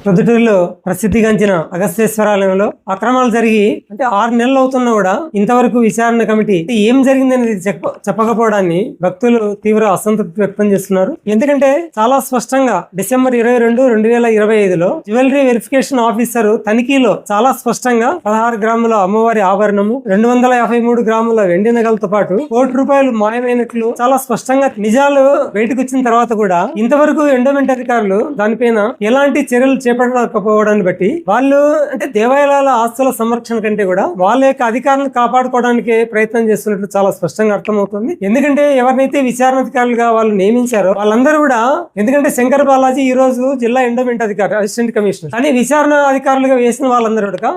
ప్రొద్దుటూరులో ప్రసిద్ధిగాంచిన అగస్తేశ్వరాలయంలో అక్రమాలు జరిగి అంటే 6 నెలలు అవుతున్నా కూడా ఇంతవరకు విచారణ కమిటీ ఏం జరిగిందనేది చెప్పకపోవడాన్ని భక్తులు తీవ్ర అసంతృప్తి వ్యక్తం చేస్తున్నారు. ఎందుకంటే చాలా స్పష్టంగా డిసెంబర్ 22, 2025లో జ్యువెలరీ వెరిఫికేషన్ ఆఫీసర్ తనిఖీలో చాలా స్పష్టంగా 16 గ్రాముల అమ్మవారి ఆభరణము, 253 గ్రాముల వెండి నగలతో పాటు ₹1 మాయమైనట్లు చాలా స్పష్టంగా నిజాలు బయటకు వచ్చిన తర్వాత కూడా ఇంతవరకు ఎండోమెంట్ అధికారులు దానిపైన ఎలాంటి చర్యలు చేపట్టకపోవడాన్ని బట్టి వాళ్ళు అంటే దేవాలయాల ఆస్తుల సంరక్షణ కంటే కూడా వాళ్ళ యొక్క అధికారులను కాపాడుకోవడానికి ప్రయత్నం చేస్తున్నట్లు చాలా స్పష్టంగా అర్థమవుతుంది. ఎందుకంటే ఎవరినైతే విచారణాధికారులుగా వాళ్ళు నియమించారో వాళ్ళందరూ కూడా, ఎందుకంటే శంకర్ బాలాజీ ఈ రోజు జిల్లా ఎండోమెంట్ అధికారి, అసిస్టెంట్ కమిషనర్, కానీ విచారణ అధికారులుగా వేసిన వాళ్ళందరూ కూడా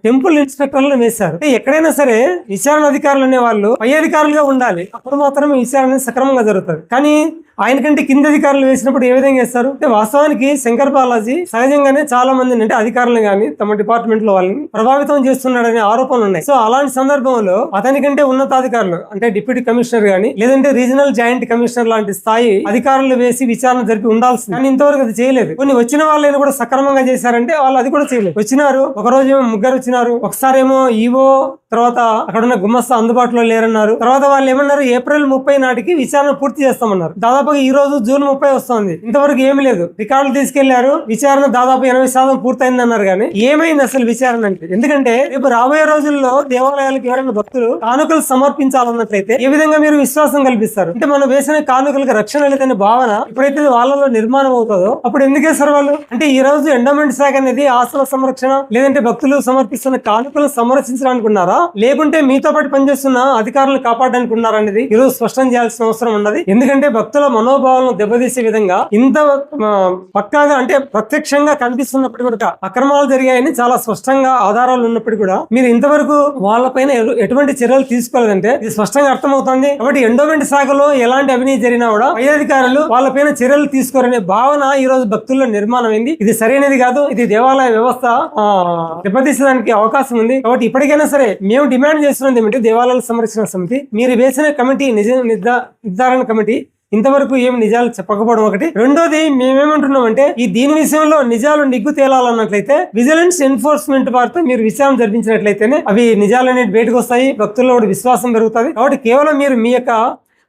టెంపుల్ ఇన్స్పెక్టర్లను వేశారు. ఎక్కడైనా సరే విచారణ అధికారులు అనే వాళ్ళు పై అధికారులుగా ఉండాలి, అప్పుడు మాత్రమే విచారణ సక్రమంగా జరుగుతుంది. కానీ ఆయన కంటే కింద అధికారులు వేసినప్పుడు ఏ విధంగా చేస్తారు అంటే, వాస్తవానికి శంకర్ బాలాజీ సహజంగానే చాలా మందిని అంటే అధికారులు గాని తమ డిపార్ట్మెంట్ లో వాళ్ళని ప్రభావితం చేస్తున్నాడనే ఆరోపణలు ఉన్నాయి. సో అలాంటి సందర్భంలో అతని కంటే ఉన్నతాధికారులు అంటే డిప్యూటీ కమిషనర్ గాని లేదంటే రీజనల్ జాయింట్ కమిషనర్ లాంటి స్థాయి అధికారులు వేసి విచారణ జరిపి ఉండాల్సింది. కానీ ఇంతవరకు అది చేయలేదు. కొన్ని వచ్చిన వాళ్ళని కూడా సక్రమంగా చేశారంటే వాళ్ళు అది కూడా చేయలేదు. వచ్చినారు, ఒక రోజు ఏమో 3 వచ్చినారు, ఒకసారి ఏమో ఈవో, తర్వాత అక్కడ ఉన్న గుమస్తా అందుబాటులో లేరన్నారు. తర్వాత వాళ్ళు ఏమన్నారు, ఏప్రిల్ 30 నాటికి విచారణ పూర్తి చేస్తామన్నారు. దాదాపుగా ఈ రోజు జూన్ 30 వస్తుంది, ఇంతవరకు ఏమి లేదు. రికార్డులు తీసుకెళ్లారు, విచారణ దాదాపు 80% పూర్తయింది అన్నారు. కానీ ఏమైంది అసలు విచారణ అంటే? ఎందుకంటే రేపు రాబోయే రోజుల్లో దేవాలయాలకు ఎవరైనా భక్తులు కానుకలు సమర్పించాలన్నట్లయితే ఏ విధంగా మీరు విశ్వాసం కల్పిస్తారు? అంటే మనం వేసిన కానుకలకు రక్షణ లేదనే భావన ఎప్పుడైతే వాళ్ళలో నిర్మాణం అవుతుందో అప్పుడు ఎందుకు వేస్తారు వాళ్ళు? అంటే ఈ రోజు ఎండోమెంట్ శాఖ అనేది ఆస్తుల సంరక్షణ లేదంటే భక్తులు సమర్పిస్తున్న కానుకలను సంరక్షించడానికి ఉన్నారా, లేకుంటే మీతో పాటు పనిచేస్తున్న అధికారులను కాపాడడానికి ఉన్నారా అనేది ఈరోజు స్పష్టం చేయాల్సిన అవసరం ఉన్నది. ఎందుకంటే భక్తుల మనోభావాలను దెబ్బతీసే విధంగా ఇంత పక్కాగా అంటే ప్రత్యక్షంగా కనిపిస్తున్నప్పుడు కూడా అక్రమాలు జరిగాయని చాలా స్పష్టంగా ఆధారాలు ఉన్నప్పుడు కూడా మీరు ఇంతవరకు వాళ్ళపైన ఎటువంటి చర్యలు తీసుకోలేదంటే ఇది స్పష్టంగా అర్థమవుతుంది. కాబట్టి ఎండోమెంట్ శాఖలో ఎలాంటి అవినీతి జరిగినా కూడా పై అధికారులు వాళ్ళపైన చర్యలు తీసుకోరనే భావన ఈ రోజు భక్తుల్లో నిర్మాణం అయింది. ఇది సరైనది కాదు. ఇది దేవాలయ వ్యవస్థ దెబ్బతీసడానికి అవకాశం ఉంది. కాబట్టి ఇప్పటికైనా సరే మేము డిమాండ్ చేస్తున్నది ఏమిటి, దేవాలయాల సంరక్షణ సమితి మీరు వేసిన కమిటీ నిర్ధారణ కమిటీ ఇంతవరకు ఏం నిజాలు చెప్పకపోవడం ఒకటి. రెండోది మేమేమంటున్నామంటే దీని విషయంలో నిజాలు నిగ్గు తేలాలన్నట్లయితే విజిలెన్స్ ఎన్ఫోర్స్మెంట్ వారితో మీరు విచారణ జరిపించినట్లయితేనే అవి నిజాలు అనేది బయటకు వస్తాయి, భక్తుల్లో విశ్వాసం పెరుగుతుంది. కాబట్టి కేవలం మీరు మీ యొక్క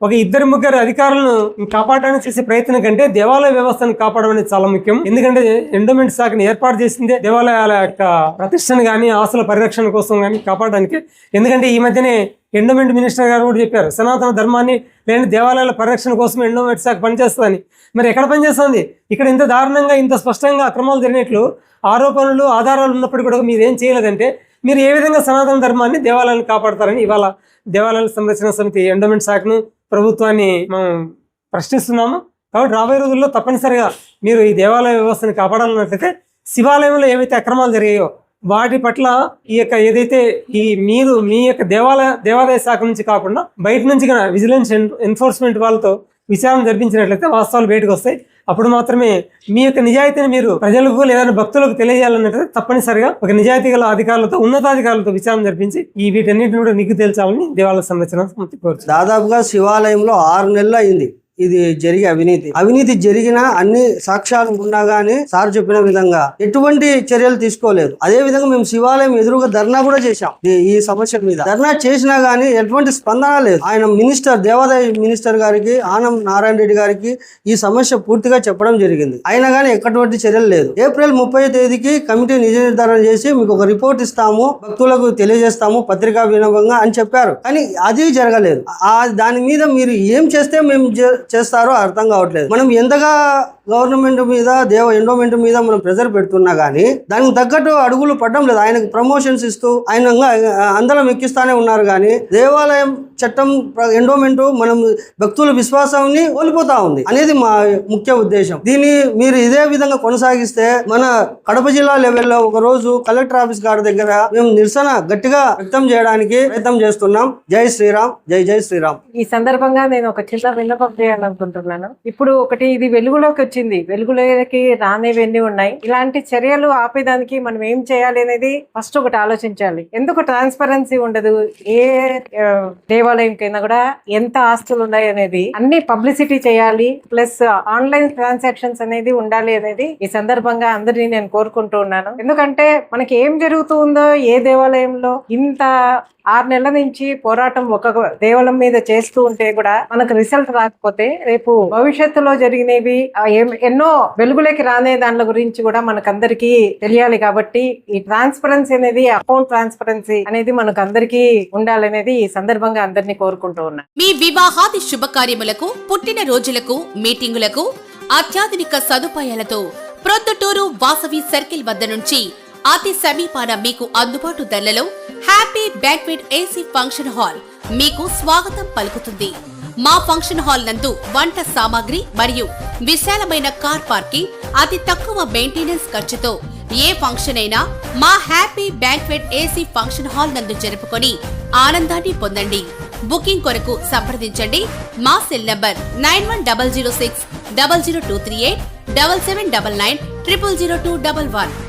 ఒక 2-3 అధికారులను కాపాడడానికి చేసే ప్రయత్నం కంటే దేవాలయ వ్యవస్థను కాపాడడం అనేది చాలా ముఖ్యం. ఎందుకంటే ఎండోమెంట్ శాఖను ఏర్పాటు చేసిందే దేవాలయాల యొక్క ప్రతిష్టను గానీ ఆస్తుల పరిరక్షణ కోసం గానీ కాపాడడానికి. ఎందుకంటే ఈ మధ్యనే ఎండోమెంట్ మినిస్టర్ గారు కూడా చెప్పారు, సనాతన ధర్మాన్ని లేని దేవాలయాల పరిరక్షణ కోసం ఎండోమెంట్ శాఖ పనిచేస్తుందని. మరి ఎక్కడ పనిచేస్తుంది? ఇక్కడ ఇంత దారుణంగా ఇంత స్పష్టంగా అక్రమాలు జరిగినట్లు ఆరోపణలు ఆధారాలు ఉన్నప్పుడు కూడా మీరు ఏం చేయలేదంటే మీరు ఏ విధంగా సనాతన ధర్మాన్ని దేవాలయాలను కాపాడతారని ఇవాళ దేవాలయాల సంరక్షణ సమితి ఎండోమెంట్ శాఖను ప్రభుత్వాన్ని మనం ప్రశ్నిస్తున్నాము. కాబట్టి రాబోయే రోజుల్లో తప్పనిసరిగా మీరు ఈ దేవాలయ వ్యవస్థను కాపాడాలన్నట్లయితే శివాలయంలో ఏవైతే అక్రమాలు జరిగాయో వాటి పట్ల ఈ యొక్క ఏదైతే మీరు మీ యొక్క దేవాలయ శాఖ నుంచి కాకుండా బయట నుంచి విజిలెన్స్ ఎన్ఫోర్స్మెంట్ వాళ్ళతో విచారణ జరిపించినట్లయితే వాస్తవాలు బయటకు వస్తాయి. అప్పుడు మాత్రమే మీ యొక్క నిజాయితీని మీరు ప్రజలకు లేదా భక్తులకు తెలియజేయాలన్నట్టు తప్పనిసరిగా ఒక నిజాయితీ గల అధికారులతో ఉన్నతాధికారులతో విచారణ జరిపించి వీటన్నిటిని కూడా నిగ్గు తేల్చాలని దేవాలయ సంరక్షణ సమితి కోరుతుంది. దాదాపుగా శివాలయంలో 6 నెలలు అయింది ఇది జరిగే అవినీతి జరిగిన అన్ని సాక్ష్యాలు ఉన్నా గానీ సార్ చెప్పిన విధంగా ఎటువంటి చర్యలు తీసుకోలేదు. అదే విధంగా మేము శివాలయం ఎదురుగా ధర్నా కూడా చేశాం ఈ సమస్య మీద. ధర్నా చేసినా గానీ ఎటువంటి స్పందన లేదు. ఆయన దేవాదాయ మినిస్టర్ గారికి ఆనం నారాయణ రెడ్డి గారికి ఈ సమస్య పూర్తిగా చెప్పడం జరిగింది. అయినా గానీ ఎటువంటి చర్యలు లేదు. ఏప్రిల్ 30 తేదీకి కమిటీ నిజ నిర్ధారణ చేసి మీకు ఒక రిపోర్ట్ ఇస్తాము, భక్తులకు తెలియజేస్తాము పత్రికా వినవంగా అని చెప్పారు. కానీ అది జరగలేదు. దాని మీద మీరు ఏం చేస్తే మేము చేస్తారో అర్థం కావట్లేదు. మనం ఎంతగా గవర్నమెంట్ మీద ఎండోమెంట్ మీద మనం ప్రెజర్ పెడుతున్నా గానీ దానికి తగ్గట్టు అడుగులు పడడం లేదు. ఆయనకు ప్రమోషన్స్ ఇస్తూ ఆయన అందరం ఎక్కిస్తానే ఉన్నారు. కానీ దేవాలయం చట్టం ఎండోమెంట్ మనం భక్తుల విశ్వాసాన్ని కోల్పోతా ఉంది అనేది మా ముఖ్య ఉద్దేశం. దీన్ని మీరు ఇదే విధంగా కొనసాగిస్తే మన కడప జిల్లా లెవెల్లో ఒక రోజు కలెక్టర్ ఆఫీస్ గారి దగ్గర మేము నిరసన గట్టిగా వ్యక్తం చేయడానికి ప్రయత్నం చేస్తున్నాం. జై శ్రీరామ్, జై శ్రీరామ్. ఈ సందర్భంగా నేను ఒక చిన్న విన్నపం చేయాలనుకుంటున్నాను. ఇప్పుడు ఒకటి ఇది వెలుగులోకి వచ్చింది, వెలుగులోకి రానివన్నీ ఉన్నాయి. ఇలాంటి చర్యలు ఆపేదానికి మనం ఏం చేయాలి అనేది ఫస్ట్ ఒకటి ఆలోచించాలి. ఎందుకు ట్రాన్స్పరెన్సీ ఉండదు? ఏ దేవాలయం కైనా కూడా ఎంత ఆస్తులు ఉన్నాయి అనేది అన్ని పబ్లిసిటీ చేయాలి. ప్లస్ ఆన్లైన్ ట్రాన్సాక్షన్స్ అనేది ఉండాలి అనేది ఈ సందర్భంగా అందరినీ నేను కోరుకుంటూ ఉన్నాను. ఎందుకంటే మనకి ఏం జరుగుతుందో ఏ దేవాలయంలో ఇంత 6 నెలల నుంచి పోరాటం ఒక దేవాలయం మీద చేస్తూ ఉంటే కూడా మనకు రిజల్ట్ రాకపోతే రేపు భవిష్యత్తులో జరిగినవి ఎన్నో వెలుగులోకి రానే దాని గురించి కూడా మనకందరికీ తెలియాలి. కాబట్టి ఈ ట్రాన్స్పరెన్సీ అనేది, అకౌంట్ ట్రాన్స్పరెన్సీ అనేది మనకు అందరికీ ఉండాలనేది ఈ సందర్భంగా అందరినీ కోరుకుంటూ ఉన్నాను. మీ వివాహాది శుభకార్యములకు, పుట్టిన రోజులకు, మీటింగులకు అత్యాధునిక సదుపాయాలతో ప్రొద్దుటూరు వాసవి సర్కిల్ వద్ద నుంచి అతి సమీపాన మీకు అందుబాటు ధరలలో happy banquet AC function hall మీకు స్వాగతం పలుకుతుంది. మా ఫంక్షన్ హాల్ నందు వంట సామాగ్రి మరియు విశాలమైన కార్ పార్కింగ్, అతి తక్కువ మెయింటెనెన్స్ ఖర్చుతో ఏ ఫంక్షన్ అయినా మా happy banquet AC function hall నందు జరుపుకొని ఆనందాన్ని పొందండి. బుకింగ్ కొరకు సంప్రదించండి. మా సెల్ నంబర్ 9100600238 7799 000211.